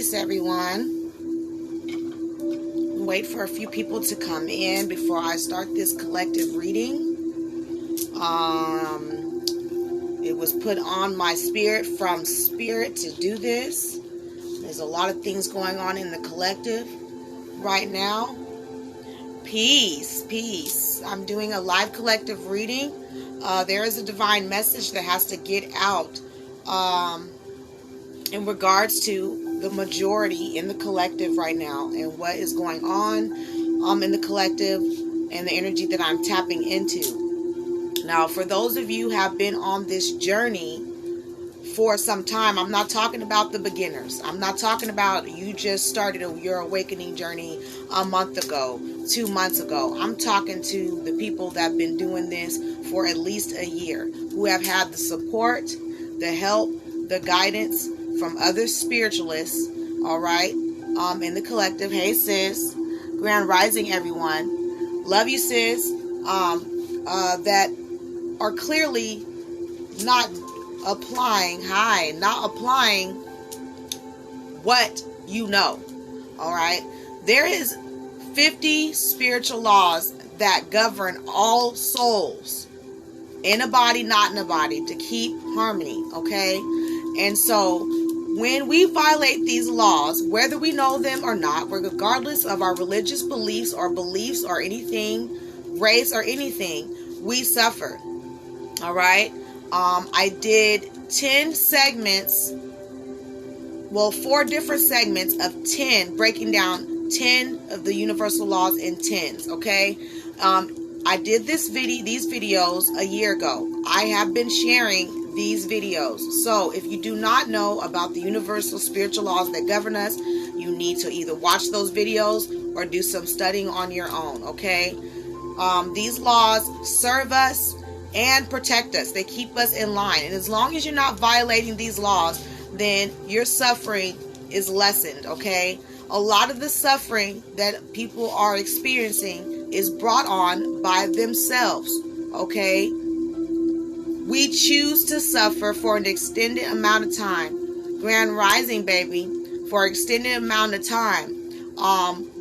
Peace, everyone. Wait for a few people to come in before I start this collective reading. It was put on my spirit from spirit to do this. There's a lot of things going on in the collective right now. Peace. I'm doing a live collective reading. There is a divine message that has to get out in regards to the majority in the collective right now and what is going on in the collective and the energy that I'm tapping into. Now, for those of you who have been on this journey for some time, I'm not talking about the beginners. I'm not talking about you just started your awakening journey a month ago, 2 months ago. I'm talking to the people that have been doing this for at least a year, who have had the support, the help, the guidance from other spiritualists, all right, in the collective. Hey, sis. Grand Rising, everyone. Love you, sis. That are clearly not applying what you know. All right. There is 50 spiritual laws that govern all souls in a body, not in a body, to keep harmony. Okay. And so when we violate these laws, whether we know them or not, regardless of our religious beliefs or anything, race or anything, we suffer. All right. I did 10 segments, 4 different segments of 10, breaking down 10 of the universal laws in 10s. Okay. I did these videos a year ago. I have been sharing these videos. So if you do not know about the universal spiritual laws that govern us, you need to either watch those videos or do some studying on your own. Okay. These laws serve us and protect us. They keep us in line. And as long as you're not violating these laws, then your suffering is lessened, okay? A lot of the suffering that people are experiencing is brought on by themselves, okay? We choose to suffer for an extended amount of time. Grand Rising, baby, for an extended amount of time.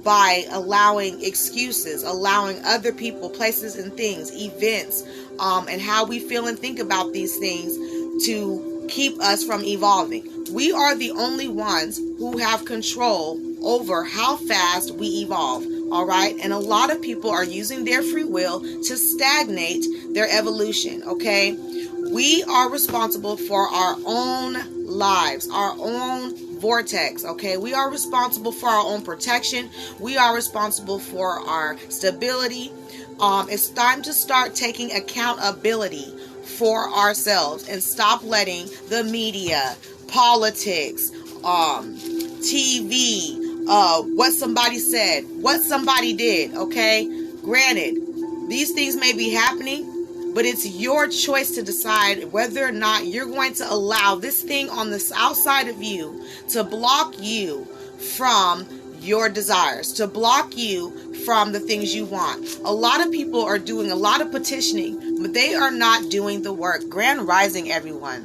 By allowing excuses, allowing other people, places and things, events, and how we feel and think about these things to keep us from evolving. We are the only ones who have control over how fast we evolve, all right? And a lot of people are using their free will to stagnate their evolution, okay? We are responsible for our own lives, our own vortex, okay? We are responsible for our own protection. We are responsible for our stability. It's time to start taking accountability for ourselves and stop letting the media, politics, TV, what somebody said, what somebody did, okay? Granted, these things may be happening, but it's your choice to decide whether or not you're going to allow this thing on the outside of you to block you from your desires, to block you from the things you want. A lot of people are doing a lot of petitioning, but they are not doing the work. Grand Rising, everyone.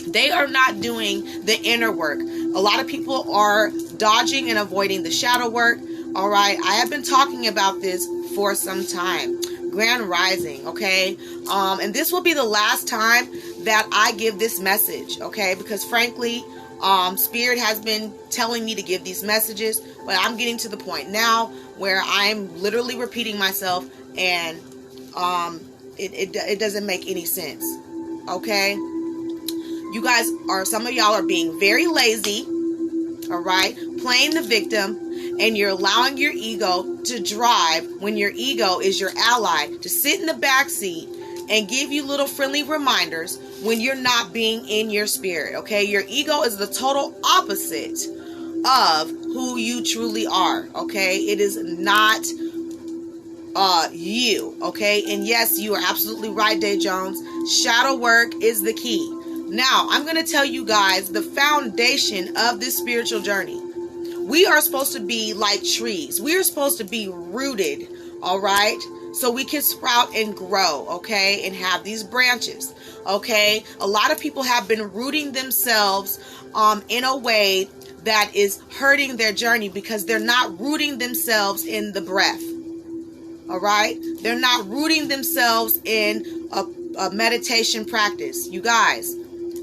They are not doing the inner work. A lot of people are dodging and avoiding the shadow work. All right. I have been talking about this for some time. Grand Rising, okay? And this will be the last time that I give this message, okay? Because frankly, Spirit has been telling me to give these messages, but I'm getting to the point now where I'm literally repeating myself, and it doesn't make any sense, okay? You guys some of y'all are being very lazy, all right? Playing the victim. And you're allowing your ego to drive when your ego is your ally, to sit in the back seat and give you little friendly reminders when you're not being in your spirit, okay? Your ego is the total opposite of who you truly are, okay? It is not you, okay? And yes, you are absolutely right, Day Jones. Shadow work is the key. Now, I'm going to tell you guys the foundation of this spiritual journey. We are supposed to be like trees. We are supposed to be rooted, all right? So we can sprout and grow, okay? And have these branches, okay? A lot of people have been rooting themselves in a way that is hurting their journey because they're not rooting themselves in the breath. All right? They're not rooting themselves in a meditation practice. You guys,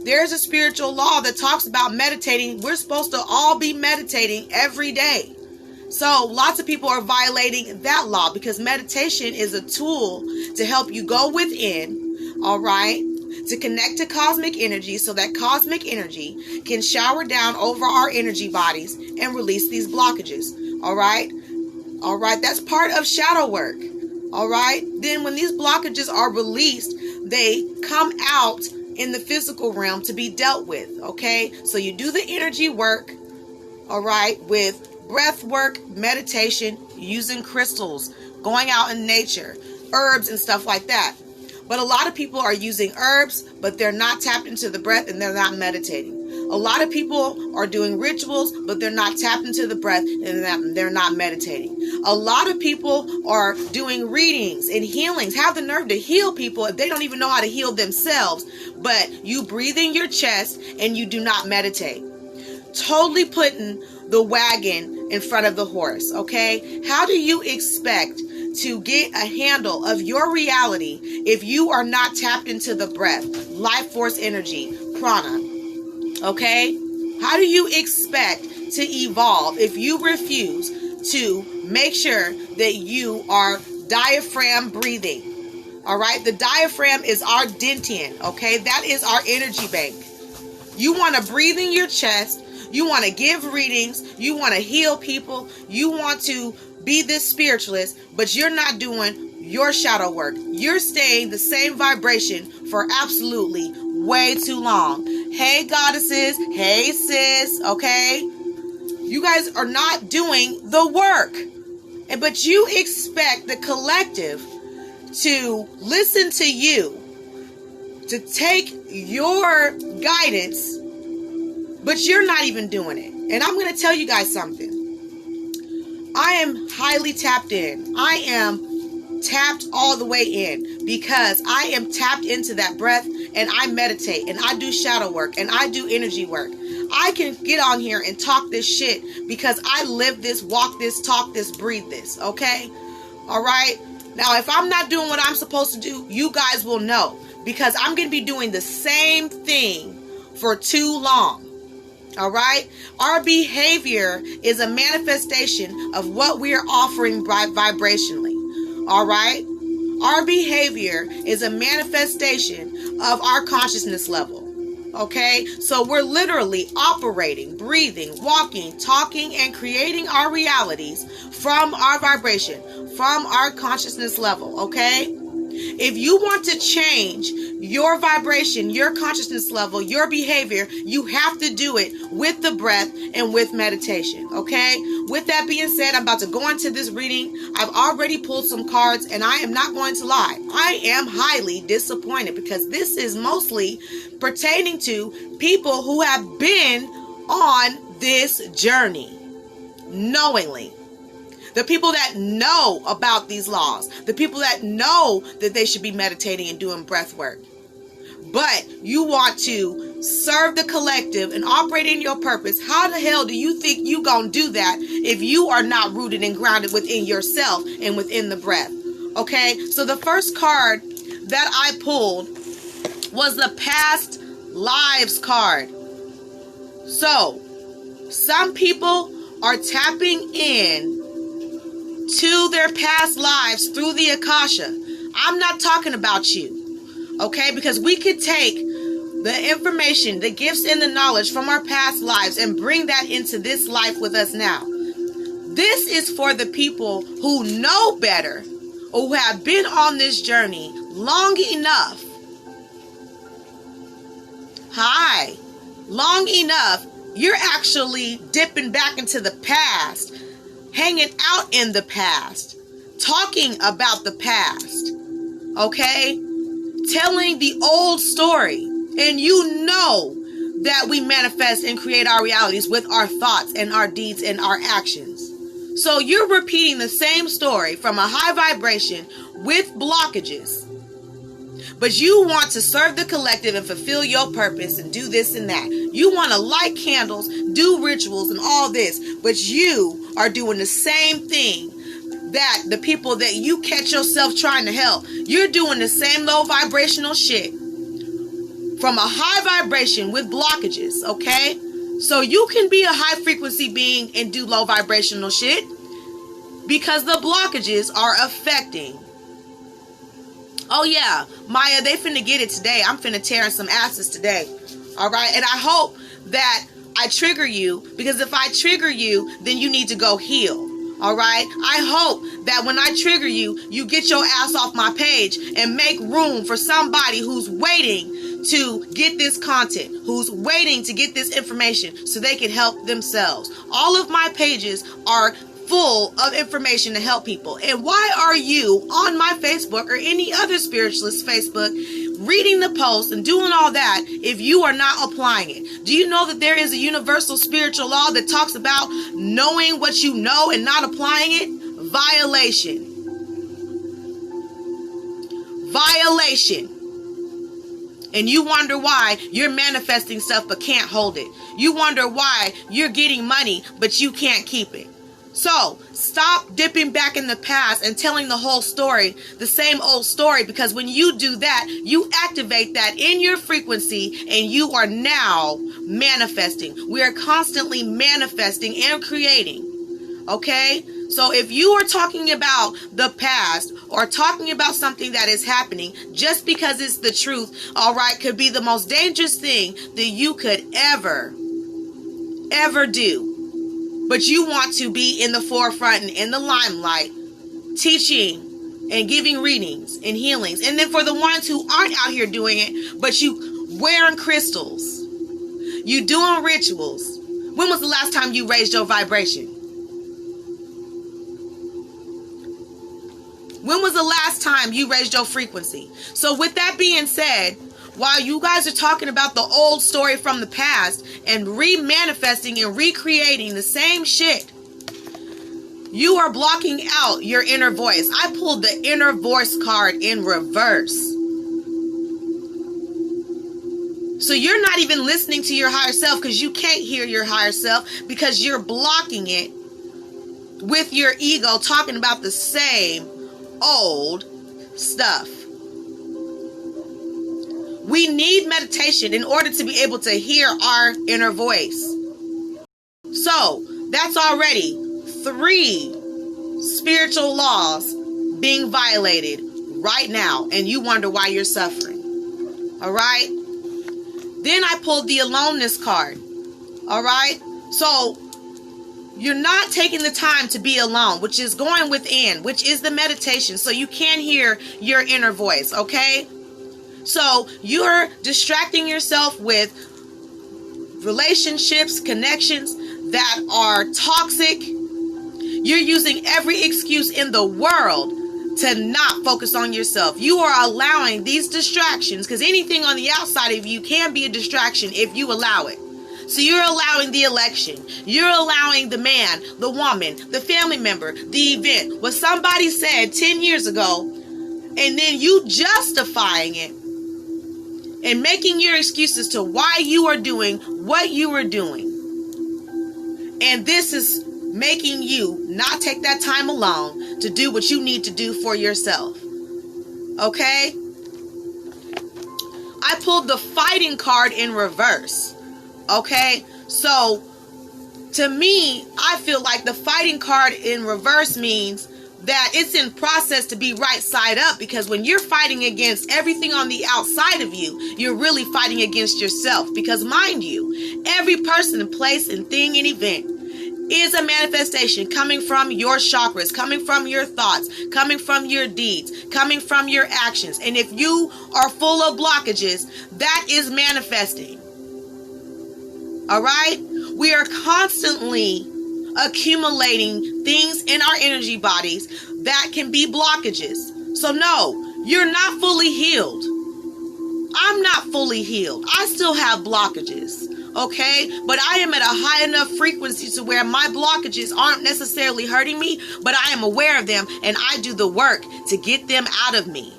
there's a spiritual law that talks about meditating. We're supposed to all be meditating every day. So lots of people are violating that law because meditation is a tool to help you go within, all right, to connect to cosmic energy so that cosmic energy can shower down over our energy bodies and release these blockages. All right. All right. That's part of shadow work. All right. Then when these blockages are released, they come out in the physical realm to be dealt with. Okay. So you do the energy work. All right. With breath work, meditation, using crystals, going out in nature, herbs and stuff like that. But a lot of people are using herbs, but they're not tapped into the breath and they're not meditating. A lot of people are doing rituals, but they're not tapped into the breath and they're not meditating. A lot of people are doing readings and healings, have the nerve to heal people if they don't even know how to heal themselves, but you breathe in your chest and you do not meditate. Totally putting the wagon in front of the horse, okay? How do you expect to get a handle of your reality if you are not tapped into the breath, life force energy, prana? Okay? How do you expect to evolve if you refuse to make sure that you are diaphragm breathing? All right? The diaphragm is our dantian, okay? That is our energy bank. You want to breathe in your chest. You want to give readings. You want to heal people. You want to be this spiritualist, but you're not doing your shadow work. You're staying the same vibration for absolutely way too long. Hey, goddesses. Hey, sis. Okay? You guys are not doing the work. But you expect the collective to listen to you, to take your guidance, but you're not even doing it. And I'm going to tell you guys something. I am highly tapped in. I am tapped all the way in because I am tapped into that breath and I meditate and I do shadow work and I do energy work. I can get on here and talk this shit because I live this, walk this, talk this, breathe this. Okay? All right? Now, if I'm not doing what I'm supposed to do, you guys will know because I'm going to be doing the same thing for too long. All right. Our behavior is a manifestation of what we are offering vibrationally. All right. Our behavior is a manifestation of our consciousness level. Okay. So we're literally operating, breathing, walking, talking, and creating our realities from our vibration, from our consciousness level. Okay. If you want to change your vibration, your consciousness level, your behavior, you have to do it with the breath and with meditation, okay? With that being said, I'm about to go into this reading. I've already pulled some cards, and I am not going to lie. I am highly disappointed because this is mostly pertaining to people who have been on this journey knowingly. The people that know about these laws. The people that know that they should be meditating and doing breath work. But you want to serve the collective and operate in your purpose. How the hell do you think you gonna do that if you are not rooted and grounded within yourself and within the breath? Okay, so the first card that I pulled was the past lives card. So, some people are tapping in to their past lives through the Akasha. I'm not talking about you, okay? Because we could take the information, the gifts, and the knowledge from our past lives and bring that into this life with us now. This is for the people who know better or who have been on this journey long enough. Long enough, you're actually dipping back into the past, hanging out in the past, talking about the past, okay? Telling the old story. And you know that we manifest and create our realities with our thoughts and our deeds and our actions. So you're repeating the same story from a high vibration with blockages. But you want to serve the collective and fulfill your purpose and do this and that. You want to light candles, do rituals and all this, but you are doing the same thing that the people that you catch yourself trying to help. You're doing the same low vibrational shit from a high vibration with blockages, okay? So you can be a high frequency being and do low vibrational shit because the blockages are affecting. Oh yeah, Maya, they finna get it today. I'm finna tear in some asses today. All right, and I hope that I trigger you, because if I trigger you, then you need to go heal. All right, I hope that when I trigger you, you get your ass off my page and make room for somebody who's waiting to get this content, who's waiting to get this information so they can help themselves. All of my pages are full of information to help people. And why are you on my Facebook or any other spiritualist Facebook reading the post and doing all that if you are not applying it? Do you know that there is a universal spiritual law that talks about knowing what you know and not applying it? Violation. Violation. And you wonder why you're manifesting stuff but can't hold it. You wonder why you're getting money but you can't keep it. So stop dipping back in the past and telling the whole story, the same old story, because when you do that, you activate that in your frequency and you are now manifesting. We are constantly manifesting and creating. Okay? So if you are talking about the past or talking about something that is happening just because it's the truth, all right, could be the most dangerous thing that you could ever do. But you want to be in the forefront and in the limelight, teaching and giving readings and healings. And then for the ones who aren't out here doing it, but you wearing crystals, you doing rituals. When was the last time you raised your vibration? When was the last time you raised your frequency? So with that being said, while you guys are talking about the old story from the past and re-manifesting and recreating the same shit, you are blocking out your inner voice. I pulled the inner voice card in reverse. So you're not even listening to your higher self because you can't hear your higher self because you're blocking it with your ego talking about the same old stuff. We need meditation in order to be able to hear our inner voice. So that's already 3 spiritual laws being violated right now, and you wonder why you're suffering. All right? Then I pulled the aloneness card. All right? So you're not taking the time to be alone, which is going within, which is the meditation, so you can hear your inner voice, okay? So you're distracting yourself with relationships, connections that are toxic. You're using every excuse in the world to not focus on yourself. You are allowing these distractions, because anything on the outside of you can be a distraction if you allow it. So you're allowing the election. You're allowing the man, the woman, the family member, the event, what somebody said 10 years ago, and then you justifying it and making your excuses to why you are doing what you are doing. And this is making you not take that time alone to do what you need to do for yourself. Okay? I pulled the fighting card in reverse. Okay? So, to me, I feel like the fighting card in reverse means that it's in process to be right side up, because when you're fighting against everything on the outside of you, you're really fighting against yourself. Because mind you, every person, place, and thing and event is a manifestation coming from your chakras, coming from your thoughts, coming from your deeds, coming from your actions. And if you are full of blockages, that is manifesting. All right? We are constantly accumulating things in our energy bodies that can be blockages. So no, you're not fully healed. I'm not fully healed. I still have blockages. Okay? But I am at a high enough frequency to where my blockages aren't necessarily hurting me, but I am aware of them and I do the work to get them out of me.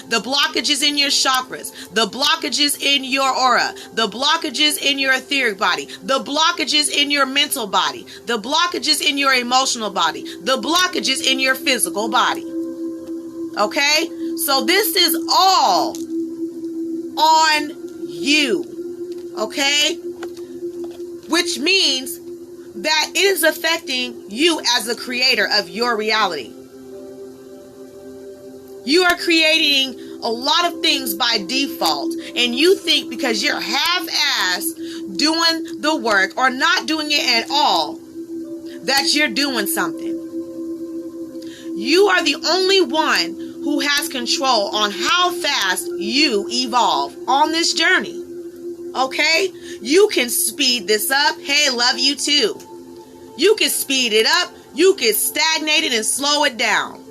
The blockages in your chakras, the blockages in your aura, the blockages in your etheric body, the blockages in your mental body, the blockages in your emotional body, the blockages in your physical body. Okay? So this is all on you. Okay? Which means that it is affecting you as the creator of your reality. You are creating a lot of things by default, and you think because you're half-assed doing the work or not doing it at all that you're doing something. You are the only one who has control on how fast you evolve on this journey. Okay? You can speed this up. Hey, love you too. You can speed it up. You can stagnate it and slow it down.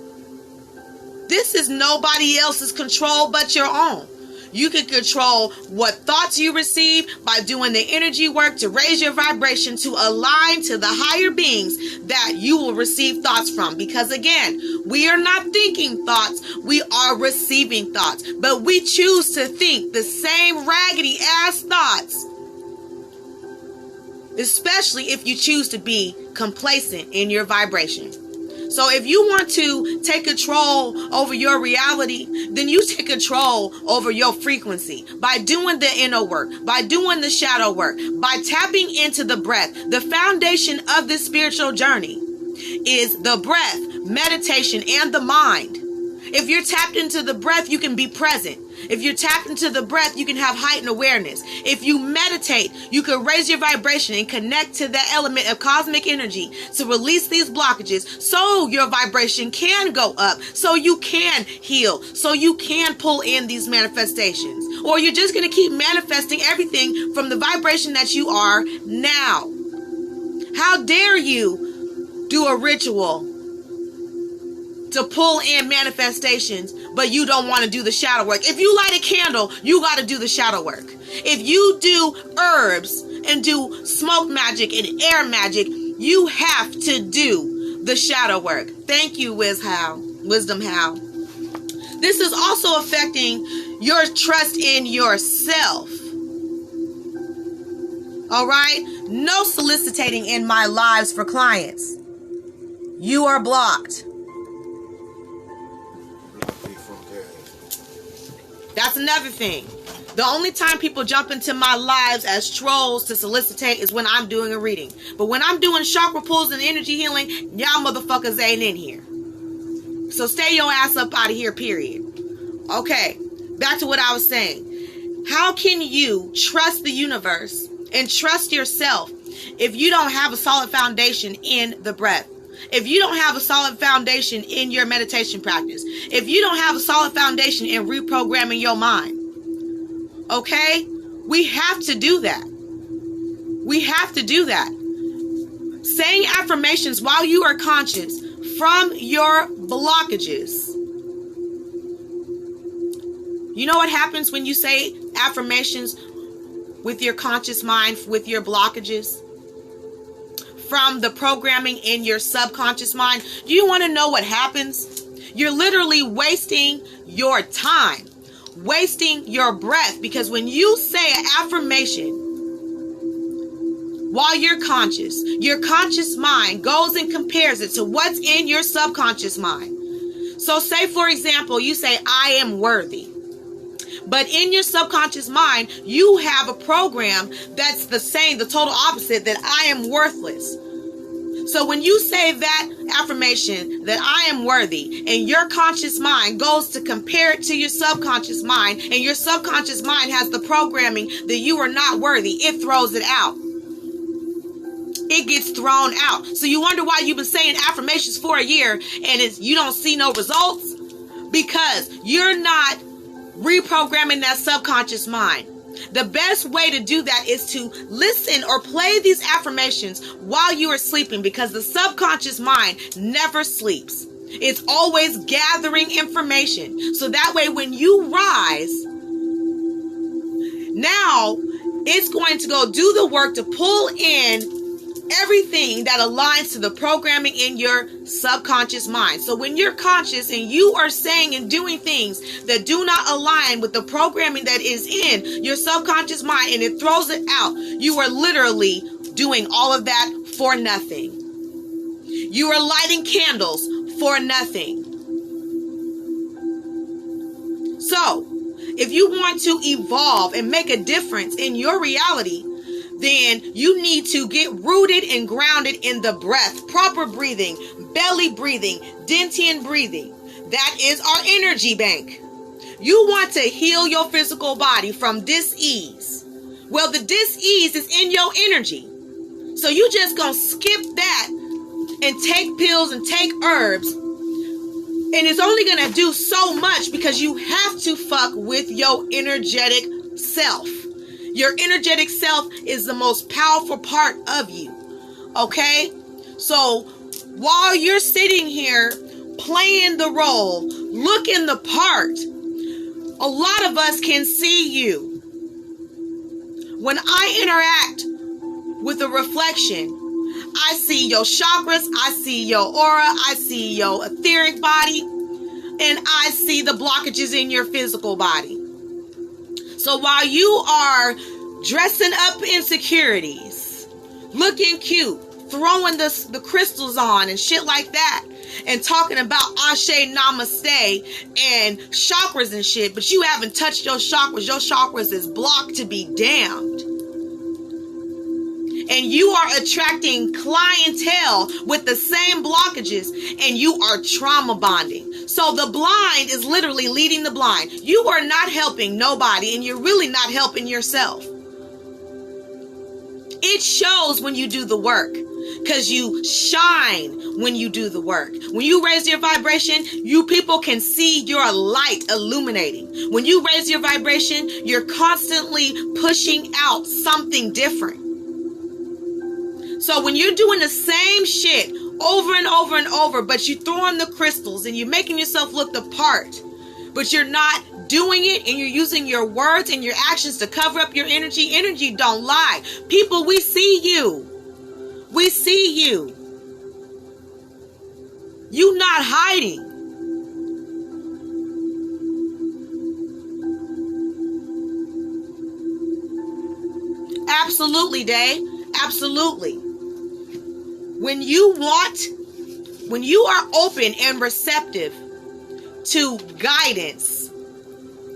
This is nobody else's control but your own. You can control what thoughts you receive by doing the energy work to raise your vibration to align to the higher beings that you will receive thoughts from. Because again, we are not thinking thoughts, we are receiving thoughts. But we choose to think the same raggedy ass thoughts, especially if you choose to be complacent in your vibration. So if you want to take control over your reality, then you take control over your frequency by doing the inner work, by doing the shadow work, by tapping into the breath. The foundation of this spiritual journey is the breath, meditation, and the mind. If you're tapped into the breath, you can be present. If you're tapped into the breath, you can have heightened awareness. If you meditate, you can raise your vibration and connect to that element of cosmic energy to release these blockages so your vibration can go up, so you can heal, so you can pull in these manifestations. Or you're just going to keep manifesting everything from the vibration that you are now. How dare you do a ritual to pull in manifestations, but you don't want to do the shadow work? If you light a candle, you got to do the shadow work. If you do herbs and do smoke magic and air magic, you have to do the shadow work. Thank you, Wisdom How. This is also affecting your trust in yourself. All right? No soliciting in my lives for clients. You are blocked. That's another thing. The only time people jump into my lives as trolls to solicitate is when I'm doing a reading. But when I'm doing chakra pulls and energy healing, y'all motherfuckers ain't in here. So stay your ass up out of here, period. Okay, back to what I was saying. How can you trust the universe and trust yourself if you don't have a solid foundation in the breath? If you don't have a solid foundation in your meditation practice, if you don't have a solid foundation in reprogramming your mind, okay? We have to do that. We have to do that. Saying affirmations while you are conscious from your blockages. You know what happens when you say affirmations with your conscious mind, with your blockages? From the programming in your subconscious mind. Do you want to know what happens? You're literally wasting your time, wasting your breath, because when you say an affirmation while you're conscious, your conscious mind goes and compares it to what's in your subconscious mind. So say, for example, you say, I am worthy. But in your subconscious mind, you have a program that's the same, the total opposite, that I am worthless. So when you say that affirmation, that I am worthy, and your conscious mind goes to compare it to your subconscious mind, and your subconscious mind has the programming that you are not worthy, it throws it out. It gets thrown out. So you wonder why you've been saying affirmations for a year and you don't see no results? Because you're not reprogramming that subconscious mind. The best way to do that is to listen or play these affirmations while you are sleeping, because the subconscious mind never sleeps. It's always gathering information. So that way when you rise, now it's going to go do the work to pull in everything that aligns to the programming in your subconscious mind. So when you're conscious and you are saying and doing things that do not align with the programming that is in your subconscious mind and it throws it out, you are literally doing all of that for nothing. You are lighting candles for nothing. So, if you want to evolve and make a difference in your reality, then you need to get rooted and grounded in the breath, proper breathing, belly breathing, Dantian breathing. That is our energy bank. You want to heal your physical body from dis-ease. Well, the dis-ease is in your energy. So you just gonna skip that and take pills and take herbs. And it's only gonna do so much because you have to fuck with your energetic self. Your energetic self is the most powerful part of you. Okay? So while you're sitting here playing the role, looking the part, a lot of us can see you. When I interact with a reflection, I see your chakras, I see your aura, I see your etheric body, and I see the blockages in your physical body. So while you are dressing up insecurities, looking cute, throwing the crystals on and shit like that, and talking about Ashe Namaste and chakras and shit, but you haven't touched your chakras is blocked to be damned. And you are attracting clientele with the same blockages, and you are trauma bonding. So the blind is literally leading the blind. You are not helping nobody, and you're really not helping yourself. It shows when you do the work, because you shine when you do the work. When you raise your vibration, you people can see your light illuminating. When you raise your vibration, you're constantly pushing out something different. So when you're doing the same shit over and over and over, but you throw in the crystals and you're making yourself look the part, but you're not doing it, and you're using your words and your actions to cover up your energy. Energy don't lie. People, we see you. We see you. You not hiding. Absolutely, Day. Absolutely. When you are open and receptive to guidance,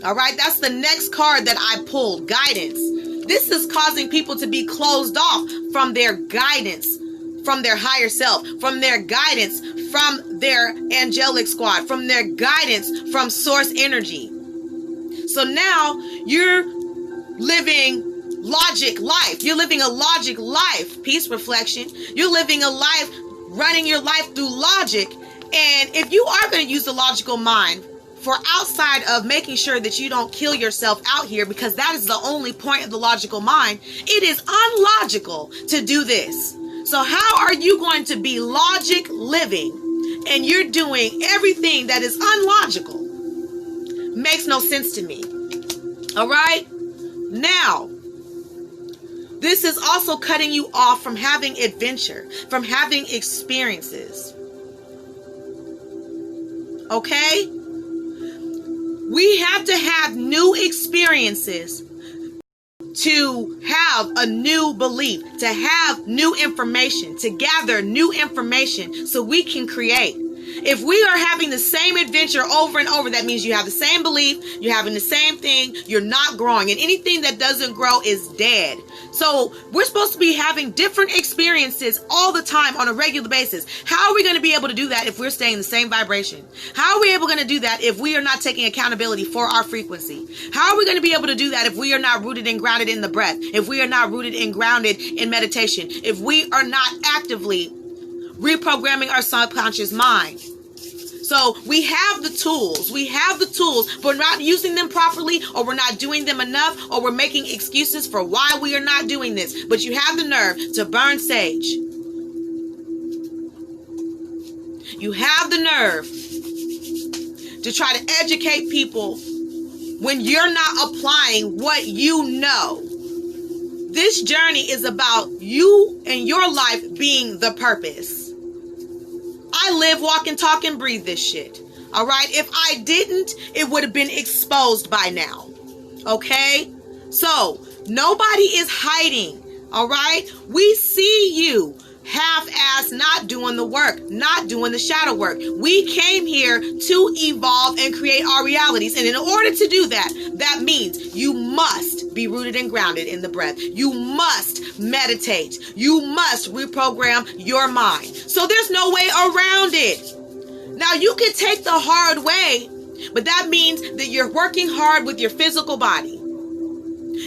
all right, that's the next card that I pulled, guidance. This is causing people to be closed off from their guidance, from their higher self, from their guidance, from their angelic squad, from their guidance, from source energy. So now you're living logic life. You're living a logic life, peace reflection. You're living a life, running your life through logic. And if you are going to use the logical mind for outside of making sure that you don't kill yourself out here, because that is the only point of the logical mind, it is unlogical to do this. So how are you going to be logic living and you're doing everything that is unlogical? Makes no sense to me. All right? Now, this is also cutting you off from having adventure, from having experiences. Okay? We have to have new experiences to have a new belief, to have new information, to gather new information so we can create. If we are having the same adventure over and over, that means you have the same belief, you're having the same thing, you're not growing. And anything that doesn't grow is dead. So we're supposed to be having different experiences all the time on a regular basis. How are we going to be able to do that if we're staying in the same vibration? How are we able to do that if we are not taking accountability for our frequency? How are we going to be able to do that if we are not rooted and grounded in the breath? If we are not rooted and grounded in meditation? If we are not actively reprogramming our subconscious mind? So we have the tools. We have the tools, but we're not using them properly, or we're not doing them enough, or we're making excuses for why we are not doing this. But you have the nerve to burn sage. You have the nerve to try to educate people when you're not applying what you know. This journey is about you and your life being the purpose. I live, walk, and talk and breathe this shit. All right? If I didn't, it would have been exposed by now. Okay? So, nobody is hiding. All right? We see you half-ass not doing the work, not doing the shadow work. We came here to evolve and create our realities. And in order to do that, that means you must be rooted and grounded in the breath. You must meditate. You must reprogram your mind. So there's no way around it. Now, you can take the hard way, but that means that you're working hard with your physical body.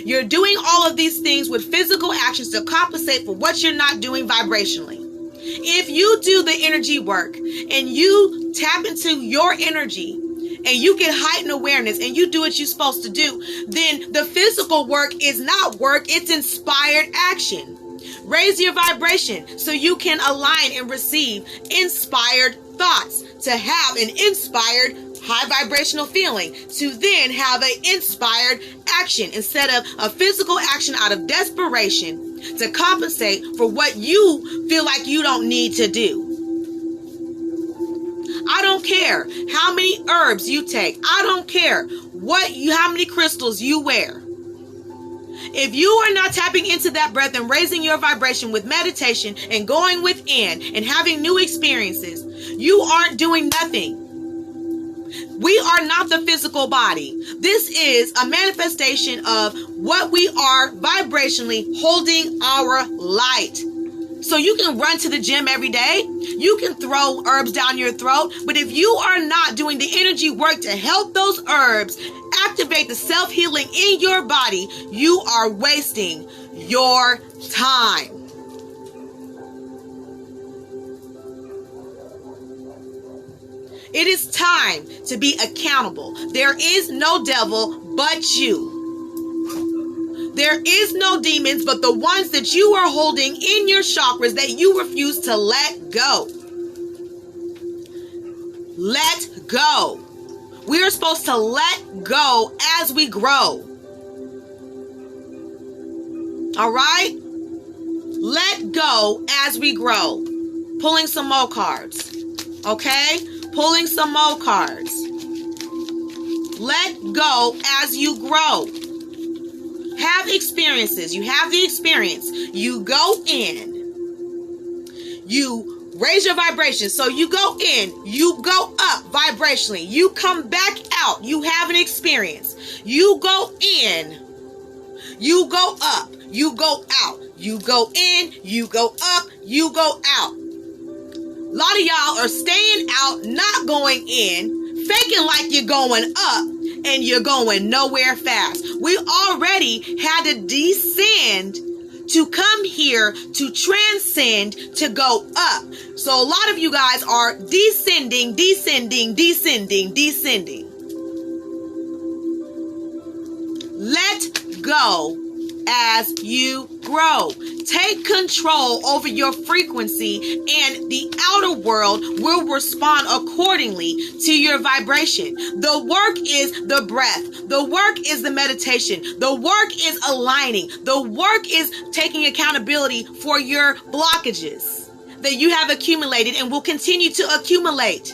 You're doing all of these things with physical actions to compensate for what you're not doing vibrationally. If you do the energy work and you tap into your energy and you get heightened awareness and you do what you're supposed to do, then the physical work is not work, it's inspired action. Raise your vibration so you can align and receive inspired thoughts, to have an inspired high vibrational feeling, to then have an inspired action instead of a physical action out of desperation to compensate for what you feel like you don't need to do. I don't care how many herbs you take. I don't care how many crystals you wear. If you are not tapping into that breath and raising your vibration with meditation and going within and having new experiences, you aren't doing nothing. We are not the physical body. This is a manifestation of what we are vibrationally holding our light. So you can run to the gym every day. You can throw herbs down your throat. But if you are not doing the energy work to help those herbs activate the self-healing in your body, you are wasting your time. It is time to be accountable. There is no devil but you. There is no demons but the ones that you are holding in your chakras that you refuse to let go. Let go. We are supposed to let go as we grow. All right? Let go as we grow. Pulling some more cards. Okay? Pulling some more cards. Let go as you grow. Have experiences. You have the experience. You go in. You raise your vibration. So you go in. You go up vibrationally. You come back out. You have an experience. You go in. You go up. You go out. You go in. You go up. You go out. A lot of y'all are staying out, not going in, faking like you're going up, and you're going nowhere fast. We already had to descend to come here to transcend, to go up. So a lot of you guys are descending. Let go as you grow. Take control over your frequency, and the outer world will respond accordingly to your vibration. The work is the breath. The work is the meditation. The work is aligning. The work is taking accountability for your blockages that you have accumulated and will continue to accumulate.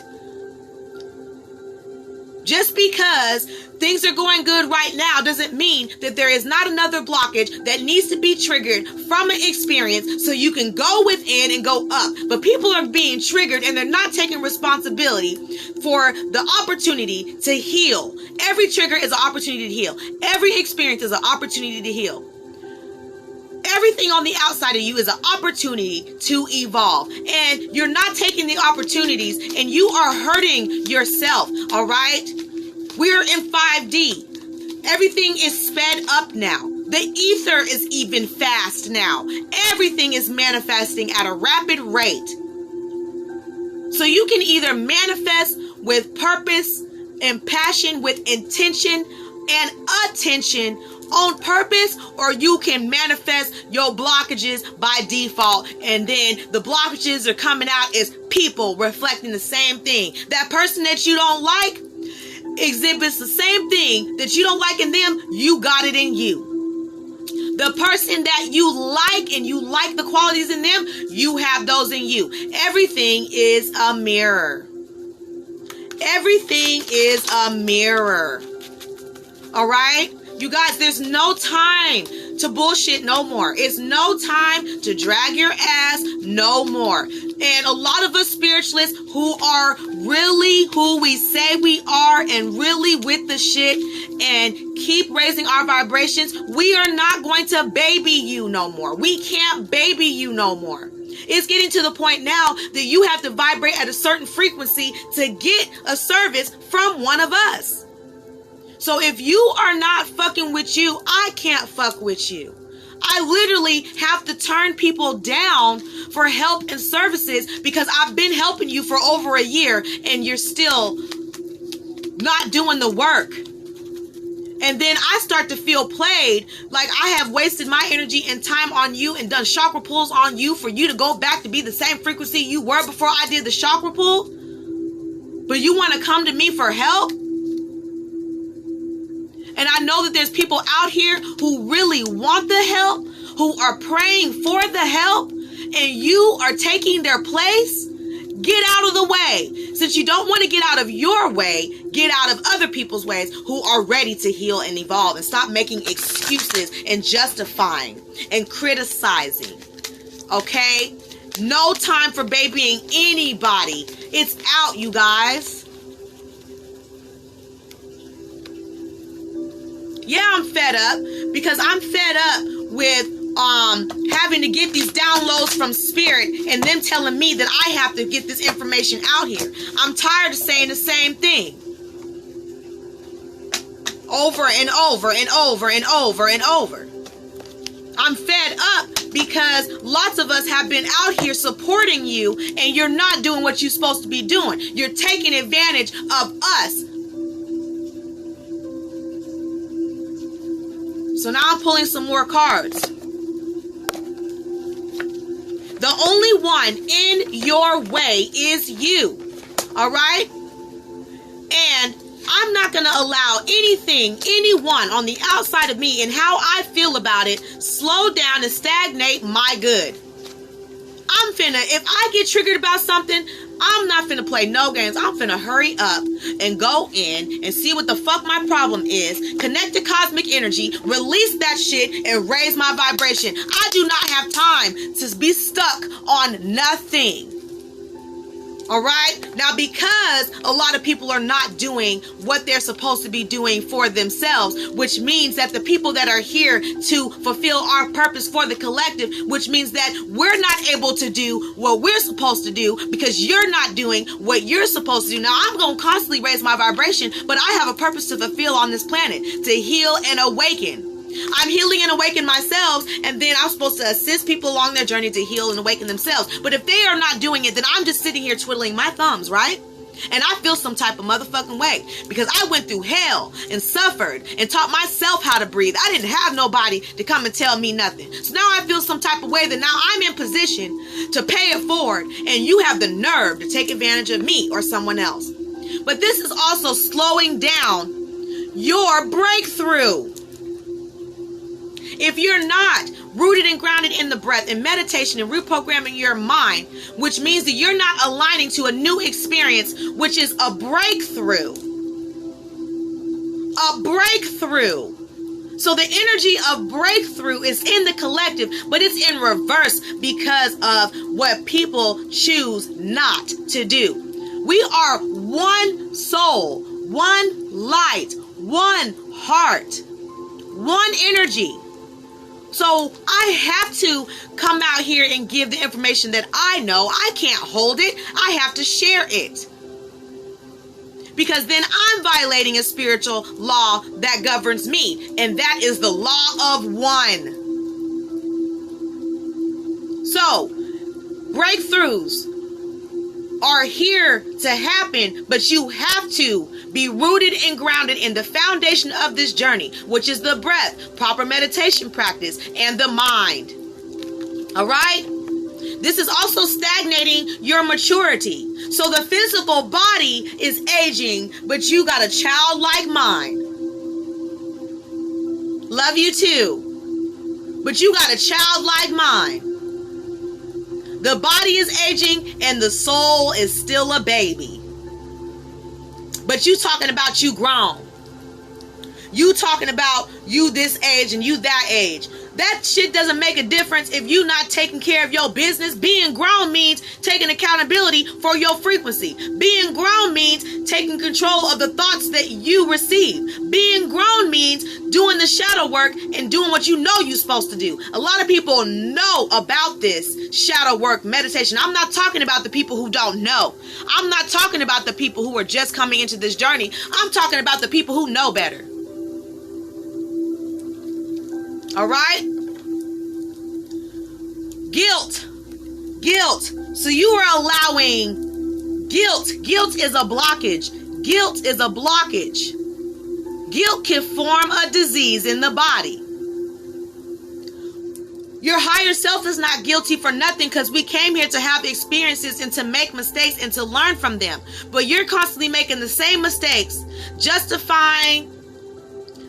Just because things are going good right now doesn't mean that there is not another blockage that needs to be triggered from an experience so you can go within and go up. But people are being triggered and they're not taking responsibility for the opportunity to heal. Every trigger is an opportunity to heal. Every experience is an opportunity to heal. Everything on the outside of you is an opportunity to evolve. And you're not taking the opportunities and you are hurting yourself, all right? We're in 5D. Everything is sped up now. The ether is even fast now. Everything is manifesting at a rapid rate. So you can either manifest with purpose and passion, with intention and attention on purpose, or you can manifest your blockages by default, and then the blockages are coming out as people reflecting the same thing. That person that you don't like exhibits the same thing that you don't like in them. You got it in you. The person that you like and you like the qualities in them, you have those in you. Everything is a mirror. Everything is a mirror. All right? You guys, there's no time to bullshit no more. It's no time to drag your ass no more. And a lot of us spiritualists who are really who we say we are and really with the shit and keep raising our vibrations, we are not going to baby you no more. We can't baby you no more. It's getting to the point now that you have to vibrate at a certain frequency to get a service from one of us. So if you are not fucking with you, I can't fuck with you. I literally have to turn people down for help and services because I've been helping you for over a year and you're still not doing the work. And then I start to feel played, like I have wasted my energy and time on you and done chakra pulls on you for you to go back to be the same frequency you were before I did the chakra pull. But you want to come to me for help? And I know that there's people out here who really want the help, who are praying for the help, and you are taking their place. Get out of the way. Since you don't want to get out of your way, get out of other people's ways who are ready to heal and evolve, and stop making excuses and justifying and criticizing. Okay? No time for babying anybody. It's out, you guys. Yeah, I'm fed up because I'm fed up with having to get these downloads from spirit and them telling me that I have to get this information out here. I'm tired of saying the same thing over and over and over and over and over. I'm fed up because lots of us have been out here supporting you and you're not doing what you're supposed to be doing. You're taking advantage of us. So now I'm pulling some more cards. The only one in your way is you. All right? And I'm not going to allow anything, anyone on the outside of me and how I feel about it slow down and stagnate my good. If I get triggered about something, I'm not finna play no games. I'm finna hurry up and go in and see what the fuck my problem is, connect to cosmic energy, release that shit, and raise my vibration. I do not have time to be stuck on nothing. All right? Now, because a lot of people are not doing what they're supposed to be doing for themselves, which means that the people that are here to fulfill our purpose for the collective, which means that we're not able to do what we're supposed to do because you're not doing what you're supposed to do. Now, I'm going to constantly raise my vibration, but I have a purpose to fulfill on this planet, to heal and awaken. I'm healing and awaken myself, and then I'm supposed to assist people along their journey to heal and awaken themselves. But if they are not doing it, then I'm just sitting here twiddling my thumbs, right? And I feel some type of motherfucking way because I went through hell and suffered and taught myself how to breathe. I didn't have nobody to come and tell me nothing. So now I feel some type of way that now I'm in position to pay it forward, and you have the nerve to take advantage of me or someone else. But this is also slowing down your breakthrough. If you're not rooted and grounded in the breath and meditation and reprogramming your mind, which means that you're not aligning to a new experience, which is a breakthrough. A breakthrough. So the energy of breakthrough is in the collective, but it's in reverse because of what people choose not to do. We are one soul, one light, one heart, one energy. So I have to come out here and give the information that I know. I can't hold it. I have to share it. Because then I'm violating a spiritual law that governs me. And that is the law of one. So, breakthroughs are here to happen, but you have to be rooted and grounded in the foundation of this journey, which is the breath, proper meditation practice, and the mind. All right? This is also stagnating your maturity. So the physical body is aging, but you got a childlike mind. Love you too. but you got a childlike mind. The body is aging and the soul is still a baby. But you talking about you grown. You talking about you this age and you that age. That shit doesn't make a difference if you not taking care of your business. Being grown means taking accountability for your frequency. Being grown means taking control of the thoughts that you receive. Being grown means doing the shadow work and doing what you know you're supposed to do. A lot of people know about this shadow work meditation. I'm not talking about the people who don't know. I'm not talking about the people who are just coming into this journey. I'm talking about the people who know better. All right? Guilt. So you are allowing guilt. Guilt is a blockage. Guilt is a blockage. Guilt can form a disease in the body. Your higher self is not guilty for nothing, because we came here to have experiences and to make mistakes and to learn from them. But you're constantly making the same mistakes, justifying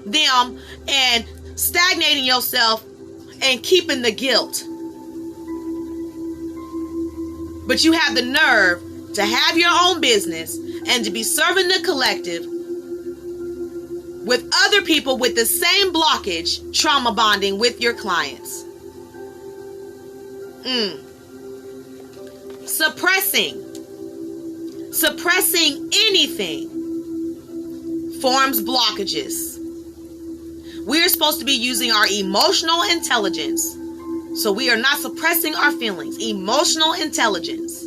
them and stagnating yourself and keeping the guilt. But you have the nerve to have your own business and to be serving the collective with other people with the same blockage, trauma bonding with your clients. Suppressing anything forms blockages. We are supposed to be using our emotional intelligence. So we are not suppressing our feelings. Emotional intelligence.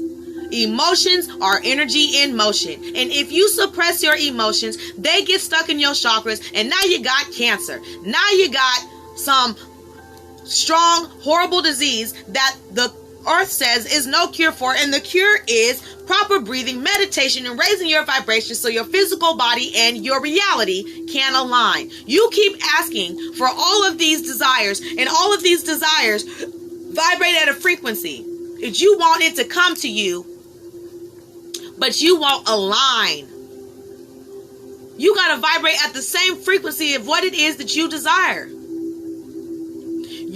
Emotions are energy in motion. And if you suppress your emotions, they get stuck in your chakras, and now you got cancer. Now you got some strong, horrible disease that the earth says is no cure for, and the cure is proper breathing, meditation, and raising your vibration so your physical body and your reality can align. You keep asking for all of these desires, and all of these desires vibrate at a frequency that you want it to come to you, but you won't align. You got to vibrate at the same frequency of what it is that you desire.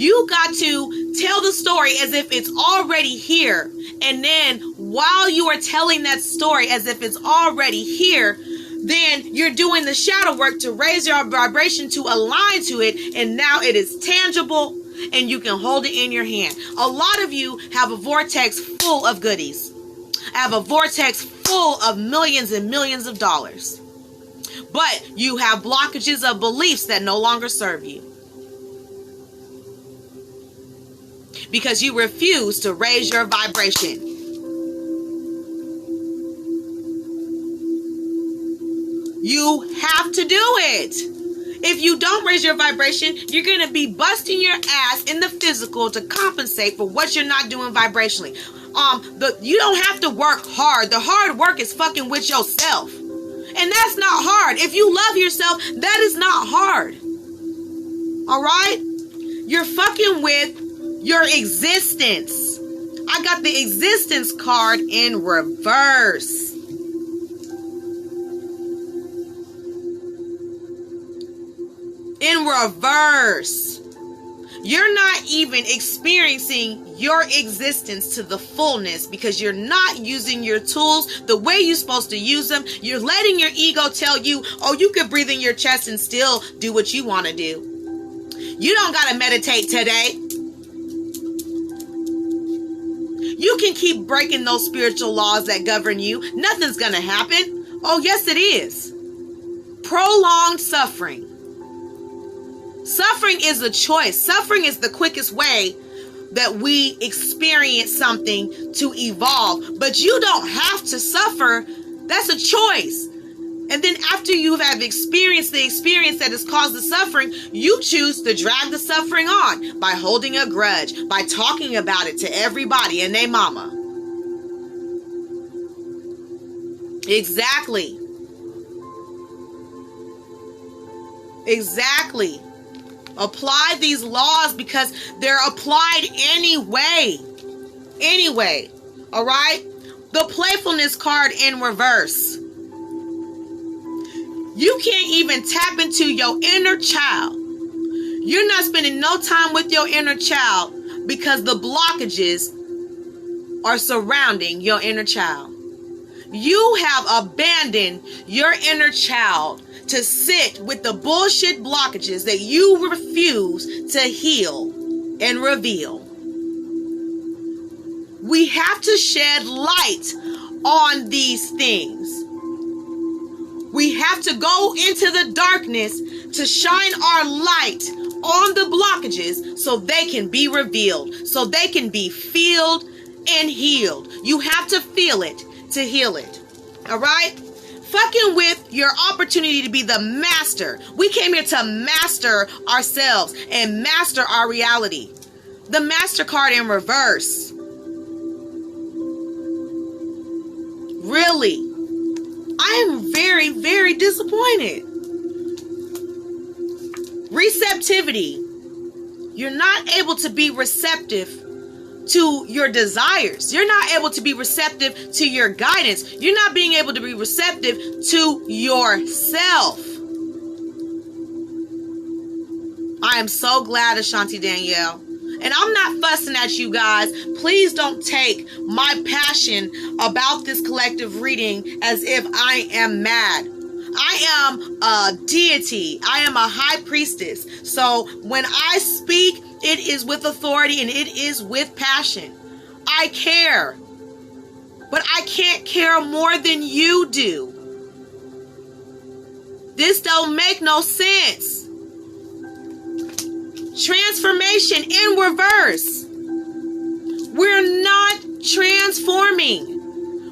You got to tell the story as if it's already here. And then while you are telling that story as if it's already here, then you're doing the shadow work to raise your vibration to align to it. And now it is tangible and you can hold it in your hand. A lot of you have a vortex full of goodies. I have a vortex full of millions and millions of dollars. But you have blockages of beliefs that no longer serve you. Because you refuse to raise your vibration. You have to do it. If you don't raise your vibration, you're going to be busting your ass in the physical to compensate for what you're not doing vibrationally. You don't have to work hard. The hard work is fucking with yourself. And that's not hard. If you love yourself, that is not hard. All right? You're fucking with your existence. I got the existence card in reverse. In reverse. You're not even experiencing your existence to the fullness because you're not using your tools the way you're supposed to use them. You're letting your ego tell you, oh, you could breathe in your chest and still do what you want to do. You don't got to meditate today. You can keep breaking those spiritual laws that govern you. Nothing's going to happen. Oh, yes, it is. Prolonged suffering. Suffering is a choice. Suffering is the quickest way that we experience something to evolve. But you don't have to suffer. That's a choice. And then after you have experienced the experience that has caused the suffering, you choose to drag the suffering on by holding a grudge, by talking about it to everybody and their mama. Exactly. Exactly. Apply these laws because they're applied anyway. Anyway. All right? The playfulness card in reverse. You can't even tap into your inner child. You're not spending no time with your inner child because the blockages are surrounding your inner child. You have abandoned your inner child to sit with the bullshit blockages that you refuse to heal and reveal. We have to shed light on these things. We have to go into the darkness to shine our light on the blockages so they can be revealed, so they can be filled and healed. You have to feel it to heal it. All right? Fucking with your opportunity to be the master. We came here to master ourselves and master our reality. The Master card in reverse. Really? I am very, very disappointed. Receptivity. You're not able to be receptive to your desires. You're not able to be receptive to your guidance. You're not being able to be receptive to yourself. I am so glad, Ashanti Danielle. And I'm not fussing at you guys. Please don't take my passion about this collective reading as if I am mad. I am a deity. I am a high priestess. So when I speak, it is with authority and it is with passion. I care. But I can't care more than you do. This don't make no sense. Transformation in reverse. We're not transforming.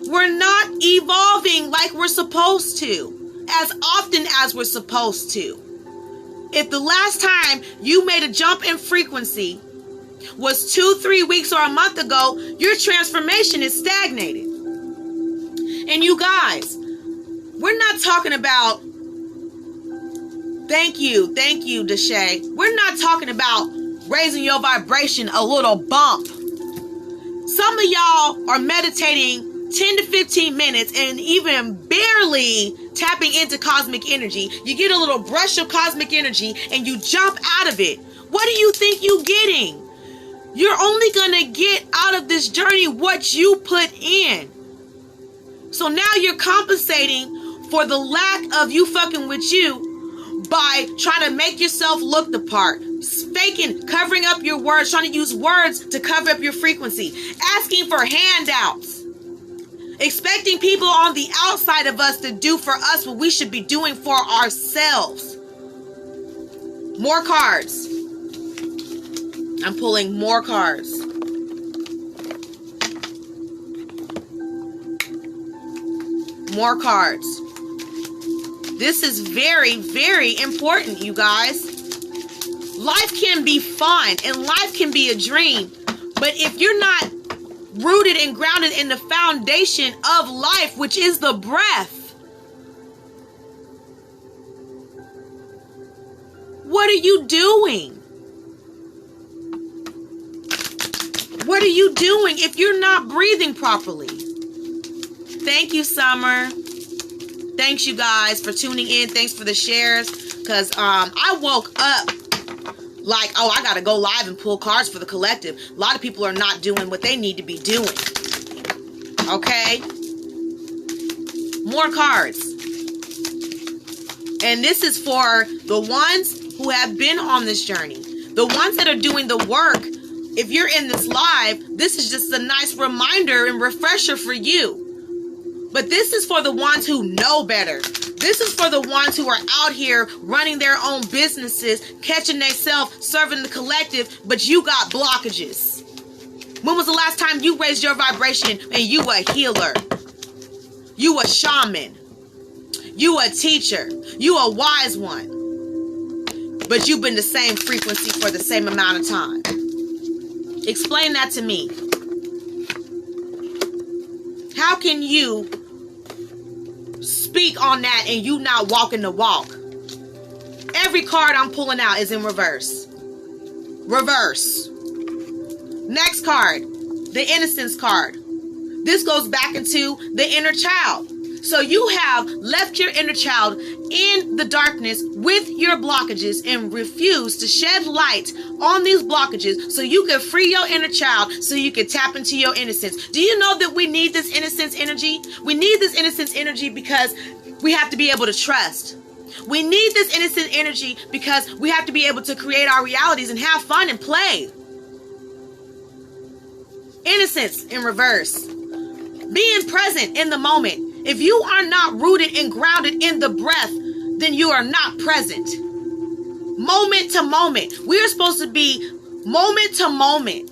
We're not evolving like we're supposed to, as often as we're supposed to. If the last time you made a jump in frequency was 2-3 weeks or a month ago, your transformation is stagnated. And you guys, we're not talking about, thank you, Deshay. We're not talking about raising your vibration a little bump. Some of y'all are meditating 10 to 15 minutes and even barely tapping into cosmic energy. You get a little brush of cosmic energy and you jump out of it. What do you think you're getting? You're only going to get out of this journey what you put in. So now you're compensating for the lack of you fucking with you by trying to make yourself look the part, faking, covering up your words, trying to use words to cover up your frequency, asking for handouts, expecting people on the outside of us to do for us what we should be doing for ourselves. More cards. I'm pulling more cards. More cards. This is very, very important, you guys. Life can be fun and life can be a dream. But if you're not rooted and grounded in the foundation of life, which is the breath, what are you doing? What are you doing if you're not breathing properly? Thank you, Summer. Thanks, you guys, for tuning in. Thanks for the shares. Because I woke up like, oh, I got to go live and pull cards for the collective. A lot of people are not doing what they need to be doing. Okay? More cards. And this is for the ones who have been on this journey. The ones that are doing the work. If you're in this live, this is just a nice reminder and refresher for you. But this is for the ones who know better. This is for the ones who are out here running their own businesses, catching themselves, serving the collective, but you got blockages. When was the last time you raised your vibration and you a healer? You a shaman. You a teacher. You a wise one. But you've been the same frequency for the same amount of time. Explain that to me. How can you speak on that and you not walking the walk? Every card I'm pulling out is in reverse. Reverse. Next card, the innocence card. This goes back into the inner child. So you have left your inner child in the darkness with your blockages and refuse to shed light on these blockages so you can free your inner child, so you can tap into your innocence. Do you know that we need this innocence energy? We need this innocence energy because we have to be able to trust. We need this innocent energy because we have to be able to create our realities and have fun and play. Innocence in reverse. Being present in the moment. If you are not rooted and grounded in the breath, then you are not present. Moment to moment. We are supposed to be moment to moment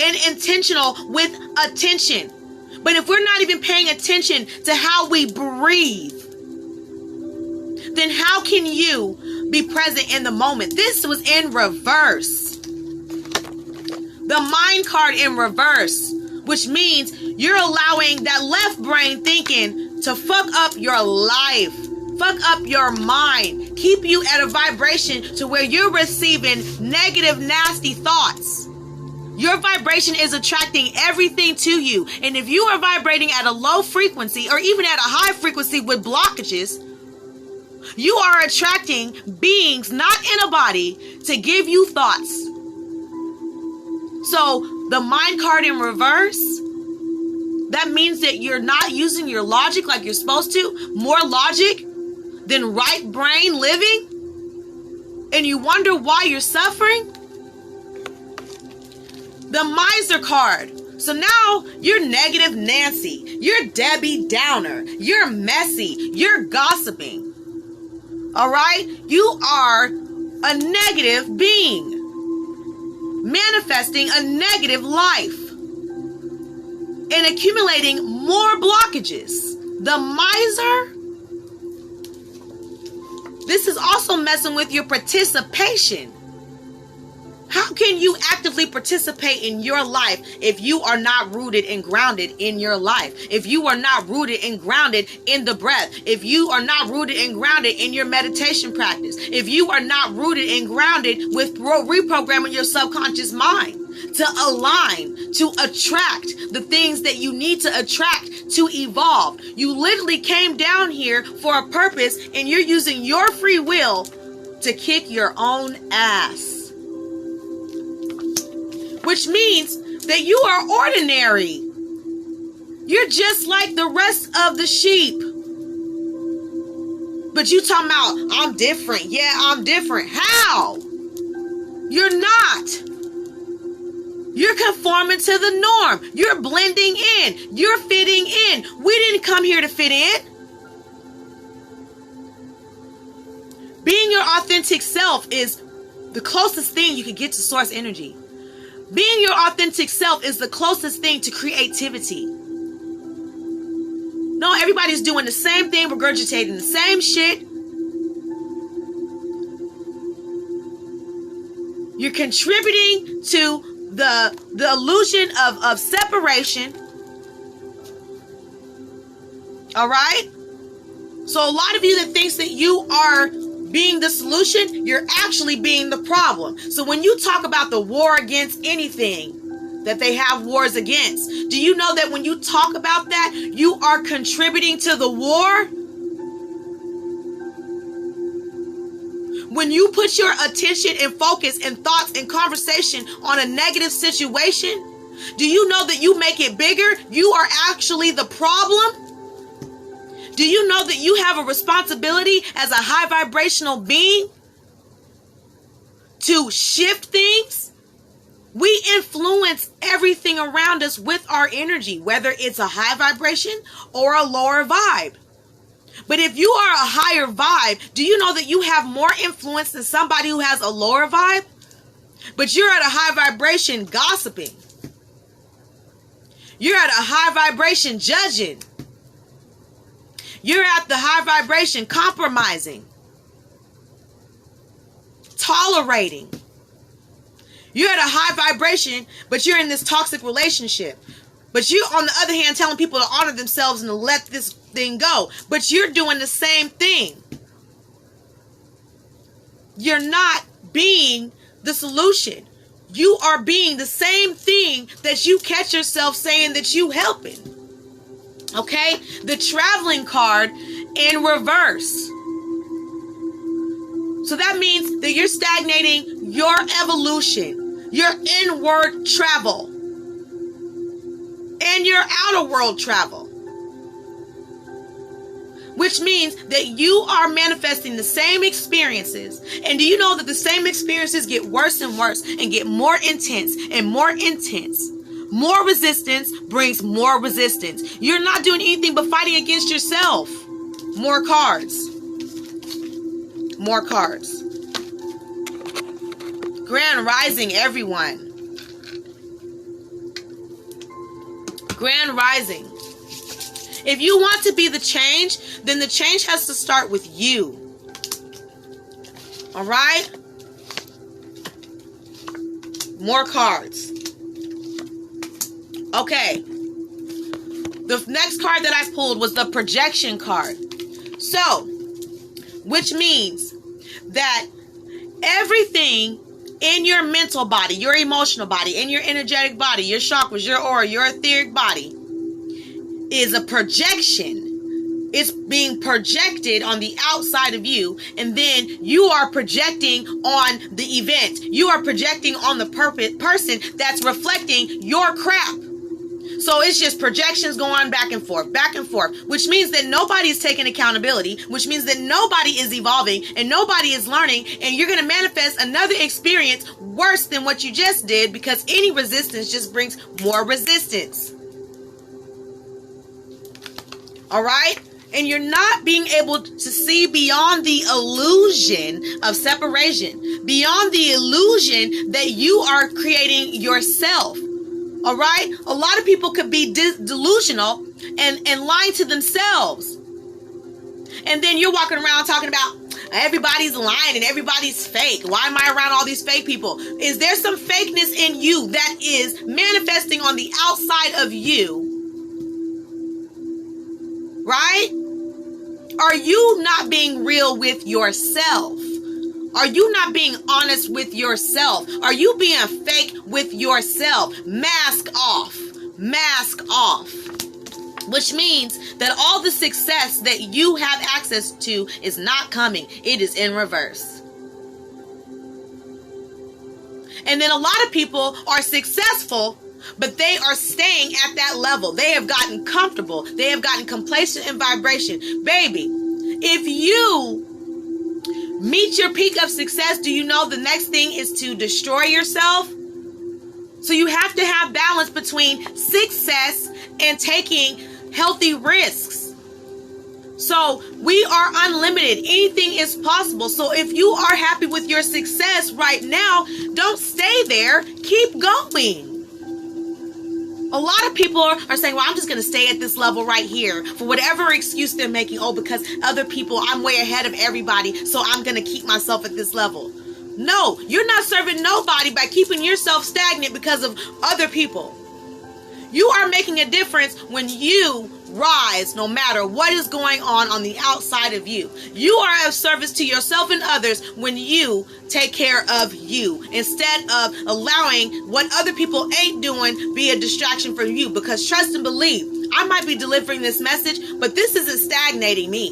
and intentional with attention. But if we're not even paying attention to how we breathe, then how can you be present in the moment? This was in reverse. The mind card in reverse, which means you're allowing that left brain thinking to fuck up your life, fuck up your mind, keep you at a vibration to where you're receiving negative, nasty thoughts. Your vibration is attracting everything to you. And if you are vibrating at a low frequency or even at a high frequency with blockages, you are attracting beings not in a body to give you thoughts. So the mind card in reverse, that means that you're not using your logic like you're supposed to. More logic than right brain living. And you wonder why you're suffering. The miser card. So now you're negative Nancy. You're Debbie Downer. You're messy. You're gossiping. All right? You are a negative being. Manifesting a negative life and accumulating more blockages. The miser, this is also messing with your participation. How can you actively participate in your life if you are not rooted and grounded in your life? If you are not rooted and grounded in the breath? If you are not rooted and grounded in your meditation practice? If you are not rooted and grounded with reprogramming your subconscious mind to align, to attract the things that you need to attract to evolve? You literally came down here for a purpose and you're using your free will to kick your own ass. Which means that you are ordinary. You're just like the rest of the sheep. But you talking about, I'm different. Yeah, I'm different. How? You're not. You're conforming to the norm. You're blending in. You're fitting in. We didn't come here to fit in. Being your authentic self is the closest thing you can get to source energy. Being your authentic self is the closest thing to creativity. No, everybody's doing the same thing, regurgitating the same shit. You're contributing to the illusion of separation. All right? So a lot of you that thinks that you are being the solution, you're actually being the problem. So when you talk about the war against anything that they have wars against, do you know that when you talk about that, you are contributing to the war? When you put your attention and focus and thoughts and conversation on a negative situation, do you know that you make it bigger? You are actually the problem. Do you know that you have a responsibility as a high vibrational being to shift things? We influence everything around us with our energy, whether it's a high vibration or a lower vibe. But if you are a higher vibe, do you know that you have more influence than somebody who has a lower vibe? But you're at a high vibration gossiping. You're at a high vibration judging. You're at the high vibration compromising, tolerating. You're at a high vibration, but you're in this toxic relationship. But you, on the other hand, telling people to honor themselves and to let this thing go. But you're doing the same thing. You're not being the solution. You are being the same thing that you catch yourself saying that you helping. Okay? The traveling card in reverse. So that means that you're stagnating your evolution, your inward travel, and your outer world travel. Which means that you are manifesting the same experiences. And do you know that the same experiences get worse and worse and get more intense and more intense? More resistance brings more resistance. You're not doing anything but fighting against yourself. More cards. More cards. Grand Rising, everyone. Grand Rising. If you want to be the change, then the change has to start with you. All right? More cards. Okay. The next card that I pulled was the projection card. So, which means that everything in your mental body, your emotional body, in your energetic body, your chakras, your aura, your etheric body, is a projection. It's being projected on the outside of you, and then you are projecting on the event. You are projecting on the person that's reflecting your crap. So it's just projections going back and forth, which means that nobody's taking accountability, which means that nobody is evolving and nobody is learning, and you're going to manifest another experience worse than what you just did, because any resistance just brings more resistance. All right? And you're not being able to see beyond the illusion of separation, beyond the illusion that you are creating yourself. All right? A lot of people could be delusional and lying to themselves. And then you're walking around talking about everybody's lying and everybody's fake. Why am I around all these fake people? Is there some fakeness in you that is manifesting on the outside of you? Right? Are you not being real with yourself? Are you not being honest with yourself? Are you being fake with yourself? Mask off. Mask off. Which means that all the success that you have access to is not coming. It is in reverse. And then a lot of people are successful, but they are staying at that level. They have gotten comfortable. They have gotten complacent in vibration. Baby, if you meet your peak of success, do you know the next thing is to destroy yourself? So you have to have balance between success and taking healthy risks. So we are unlimited. Anything is possible. So if you are happy with your success right now, don't stay there. Keep going. A lot of people are saying, well, I'm just going to stay at this level right here for whatever excuse they're making. Oh, because other people, I'm way ahead of everybody, so I'm going to keep myself at this level. No, you're not serving nobody by keeping yourself stagnant because of other people. You are making a difference when you rise, no matter what is going on the outside of you. You are of service to yourself and others when you take care of you, instead of allowing what other people ain't doing be a distraction for you. Because trust and believe, I might be delivering this message, but this isn't stagnating me.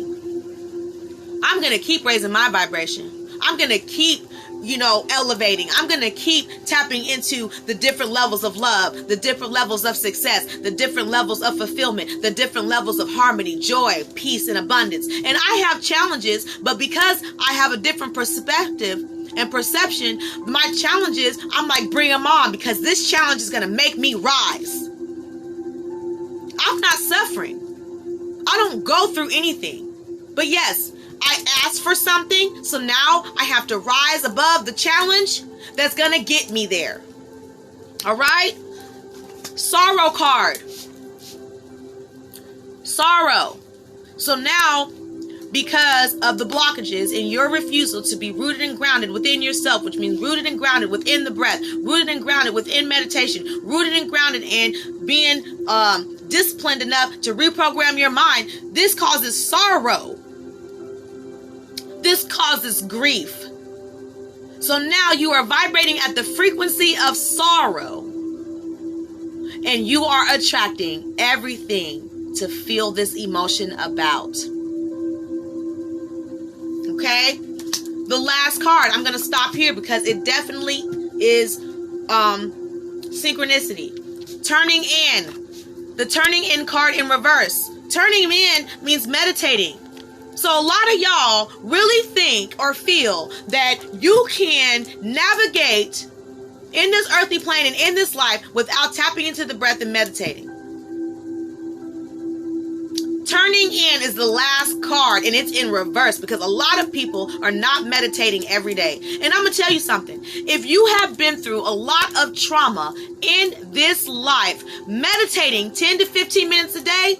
I'm going to keep raising my vibration. I'm going to keep elevating. I'm going to keep tapping into the different levels of love, the different levels of success, the different levels of fulfillment, the different levels of harmony, joy, peace, and abundance. And I have challenges, but because I have a different perspective and perception, my challenges, I'm like, bring them on, because this challenge is going to make me rise. I'm not suffering. I don't go through anything. But yes, I asked for something, so now I have to rise above the challenge that's going to get me there. All right? Sorrow card. Sorrow. So now, because of the blockages in your refusal to be rooted and grounded within yourself, which means rooted and grounded within the breath, rooted and grounded within meditation, rooted and grounded in being disciplined enough to reprogram your mind, this causes sorrow. This causes grief. So now you are vibrating at the frequency of sorrow, and you are attracting everything to feel this emotion about. Okay? the last card. I'm going to stop here because it definitely is synchronicity. Turning in. The turning in card in reverse. Turning in means meditating. So a lot of y'all really think or feel that you can navigate in this earthly plane and in this life without tapping into the breath and meditating. Turning in is the last card, and it's in reverse because a lot of people are not meditating every day. And I'm going to tell you something. If you have been through a lot of trauma in this life, meditating 10 to 15 minutes a day,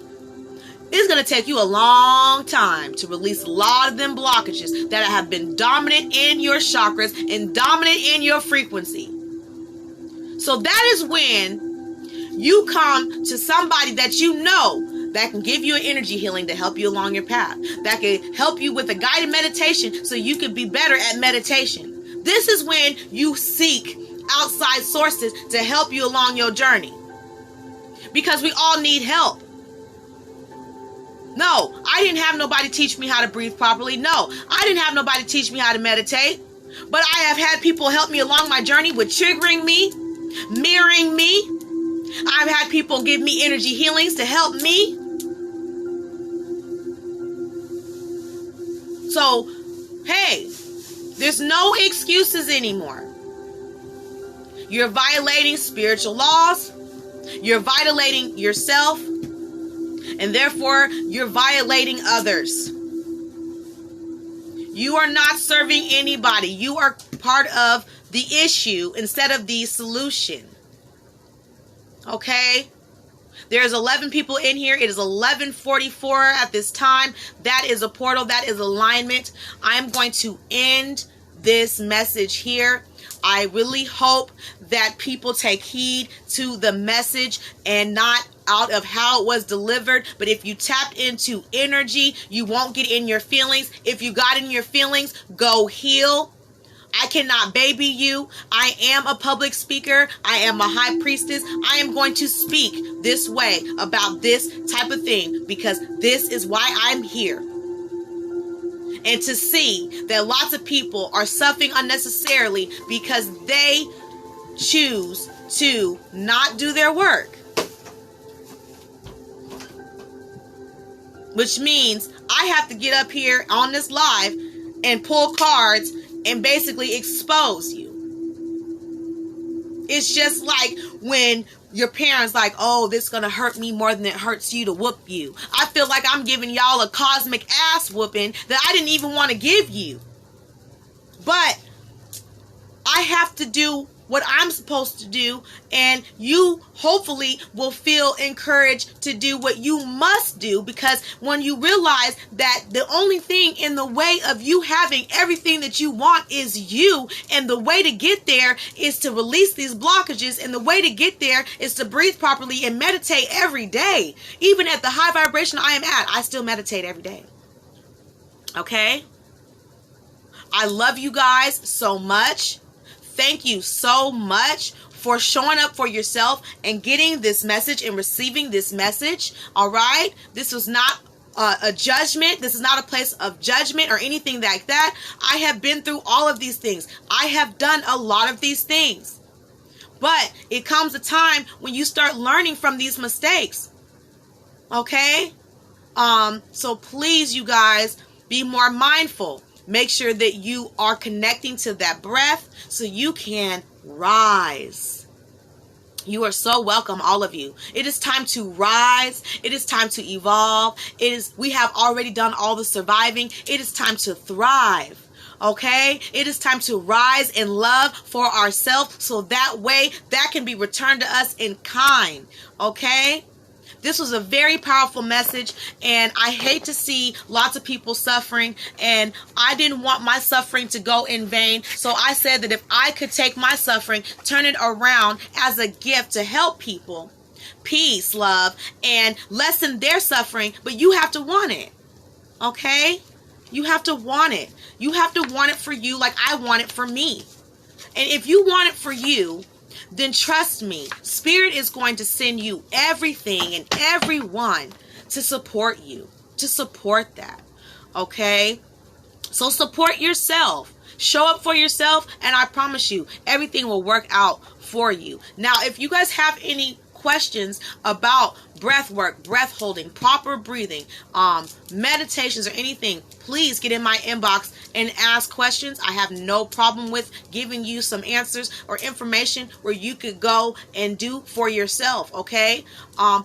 it's going to take you a long time to release a lot of them blockages that have been dominant in your chakras and dominant in your frequency. So that is when you come to somebody that you know that can give you an energy healing to help you along your path, that can help you with a guided meditation so you can be better at meditation. This is when you seek outside sources to help you along your journey, because we all need help. No, I didn't have nobody teach me how to breathe properly. No, I didn't have nobody teach me how to meditate. But I have had people help me along my journey with triggering me, mirroring me. I've had people give me energy healings to help me. So, hey, there's no excuses anymore. You're violating spiritual laws. You're violating yourself. And therefore, you're violating others. You are not serving anybody. You are part of the issue instead of the solution. Okay? There's 11 people in here. It is 11:44 at this time. That is a portal. That is alignment. I'm going to end this message here. I really hope that people take heed to the message and not out of how it was delivered. But if you tapped into energy, you won't get in your feelings. If you got in your feelings, go heal. I cannot baby you. I am a public speaker. I am a high priestess. I am going to speak this way about this type of thing because this is why I'm here. And to see that lots of people are suffering unnecessarily because they choose to not do their work. Which means I have to get up here on this live and pull cards and basically expose you. It's just like when your parents like, oh, this is going to hurt me more than it hurts you to whoop you. I feel like I'm giving y'all a cosmic ass whooping that I didn't even want to give you. But I have to do what I'm supposed to do, and you hopefully will feel encouraged to do what you must do, because when you realize that the only thing in the way of you having everything that you want is you, and the way to get there is to release these blockages, and the way to get there is to breathe properly and meditate every day. Even at the high vibration I am at, I still meditate every day. Okay? I love you guys so much. Thank you so much for showing up for yourself and getting this message and receiving this message. All right? This was not a judgment. This is not a place of judgment or anything like that. I have been through all of these things. I have done a lot of these things. But it comes a time when you start learning from these mistakes. Okay? So please, you guys, be more mindful. Make sure that you are connecting to that breath so you can rise. You are so welcome, all of you. It is time to rise. It is time to evolve. We have already done all the surviving. It is time to thrive. Okay? It is time to rise in love for ourselves so that way that can be returned to us in kind. Okay? This was a very powerful message, and I hate to see lots of people suffering, and I didn't want my suffering to go in vain. So I said that if I could take my suffering, turn it around as a gift to help people, peace, love, and lessen their suffering, but you have to want it. Okay? You have to want it. You have to want it for you like I want it for me. And if you want it for you, then trust me, Spirit is going to send you everything and everyone to support you, to support that. Okay? So support yourself. Show up for yourself, and I promise you, everything will work out for you. Now, if you guys have any questions about breath work, breath holding, proper breathing, meditations, or anything, please get in my inbox and ask questions. I have no problem with giving you some answers or information where you could go and do for yourself. Okay,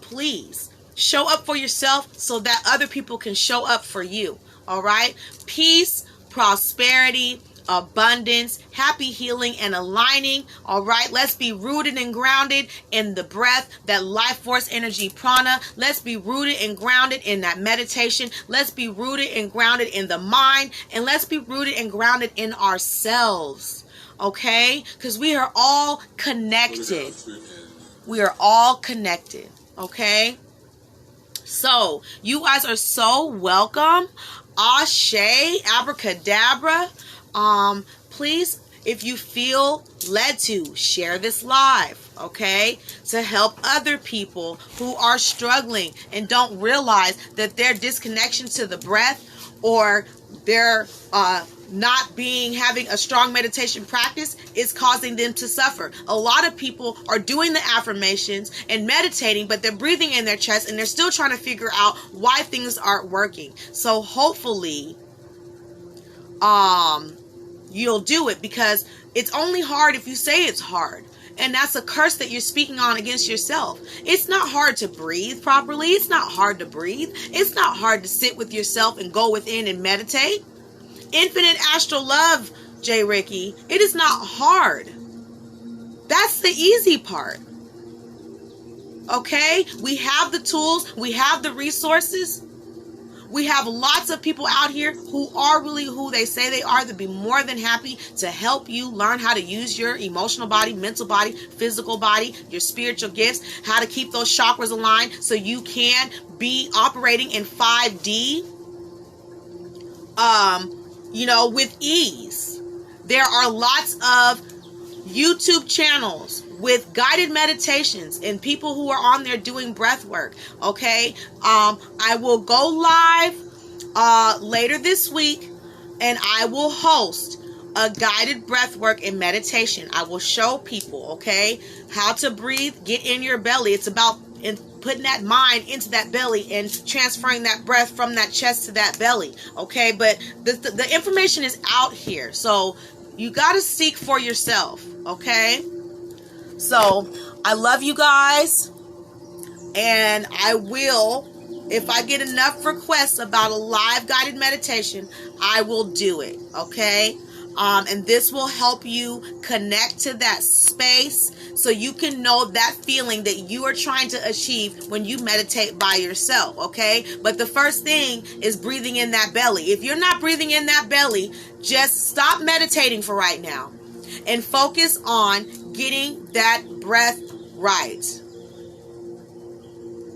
please show up for yourself so that other people can show up for you. All right, peace, prosperity, abundance, happy healing, and aligning. All right, let's be rooted and grounded in the breath, that life force energy prana. Let's be rooted and grounded in that meditation. Let's be rooted and grounded in the mind, and let's be rooted and grounded in ourselves. Okay, because we are all connected. We are all connected. Okay, so you guys are so welcome. Ashe, abracadabra. Please, if you feel led to, share this live, okay, to help other people who are struggling and don't realize that their disconnection to the breath, or their not having a strong meditation practice, is causing them to suffer. A lot of people are doing the affirmations and meditating, but they're breathing in their chest and they're still trying to figure out why things aren't working. So hopefully, you'll do it, because it's only hard if you say it's hard. And that's a curse that you're speaking on against yourself. It's not hard to breathe properly. It's not hard to breathe. It's not hard to sit with yourself and go within and meditate. Infinite astral love, J. Ricky. It is not hard. That's the easy part. Okay? We have the tools. We have the resources. We have lots of people out here who are really who they say they are. They'd be more than happy to help you learn how to use your emotional body, mental body, physical body, your spiritual gifts, how to keep those chakras aligned so you can be operating in 5D, with ease. There are lots of YouTube channels with guided meditations and people who are on there doing breath work. Okay, I will go live later this week, and I will host a guided breath work and meditation. I will show people, okay, how to breathe, get in your belly. It's about putting that mind into that belly and transferring that breath from that chest to that belly. Okay, but the information is out here, so you got to seek for yourself. Okay, so I love you guys, and I will, if I get enough requests about a live guided meditation, I will do it. Okay, and this will help you connect to that space so you can know that feeling that you are trying to achieve when you meditate by yourself. Okay, but the first thing is breathing in that belly. If you're not breathing in that belly, just stop meditating for right now and focus on getting that breath right.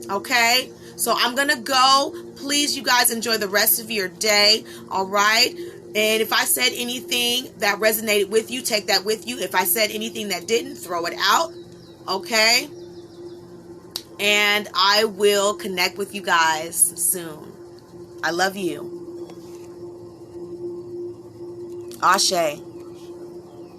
Okay, so I'm gonna go. Please, you guys, enjoy the rest of your day. All right, and if I said anything that resonated with you, take that with you. If I said anything that didn't, throw it out. Okay, and I will connect with you guys soon. I love you. Ashe.